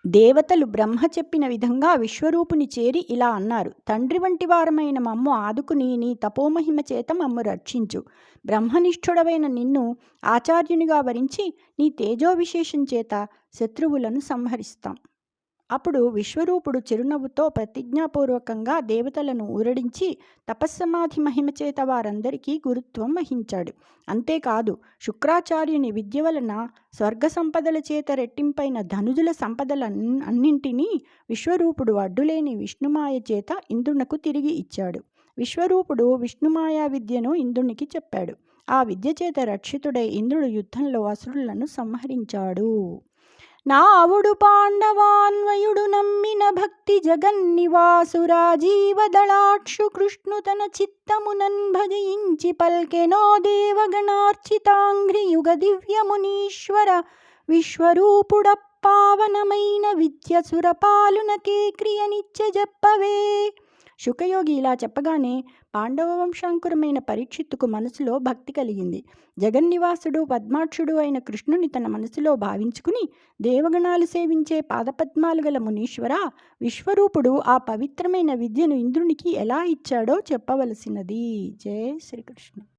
దేవతలు బ్రహ్మ చెప్పిన విధంగా విశ్వరూపుని చేరి ఇలా అన్నారు: తండ్రి వంటి వారమైన మమ్ము ఆదుకుని నీ తపోమహిమ చేత మమ్ము రక్షించు. బ్రహ్మనిష్ఠుడవైన నిన్ను ఆచార్యునిగా వరించి నీ తేజో విశేషం చేత శత్రువులను సంహరిస్తాం. అప్పుడు విశ్వరూపుడు చిరునవ్వుతో ప్రతిజ్ఞాపూర్వకంగా దేవతలను ఊరడించి తపస్సమాధి మహిమ చేత వారందరికీ గురుత్వం వహించాడు. అంతేకాదు, శుక్రాచార్యుని విద్య వలన స్వర్గ సంపదల చేత రెట్టింపైన ధనుజుల సంపదలన్నింటినీ విశ్వరూపుడు అడ్డులేని విష్ణుమాయ చేత ఇంద్రునకు తిరిగి ఇచ్చాడు. విశ్వరూపుడు విష్ణుమాయా విద్యను ఇంద్రునికి చెప్పాడు. ఆ విద్య చేత రక్షితుడై ఇంద్రుడు యుద్ధంలో అసురులను సంహరించాడు. నావుడు పాండవాన్వయుడు నమ్మిన భక్తి జగన్నివాసురాజీవదళాక్షు కృష్ణు తన చిత్తమునన్ భజయించి పల్కెనో దేవగణార్చితాంఘ్రి యుగ దివ్యమునీశ్వర విశ్వరూపుడప్పావనమైన విద్య సురపాలునకే క్రియనిచ్చ జప్పవే. శుకయోగి ఇలా చెప్పగానే పాండవ వంశాంకురమైన పరీక్షిత్తుకు మనసులో భక్తి కలిగింది. జగన్నివాసుడు పద్మాక్షుడు అయిన కృష్ణుని తన మనసులో భావించుకుని, దేవగణాలు సేవించే పాదపద్మాలు గల మునీశ్వర, విశ్వరూపుడు ఆ పవిత్రమైన విద్యను ఇంద్రునికి ఎలా ఇచ్చాడో చెప్పవలసినది. జయ శ్రీకృష్ణ.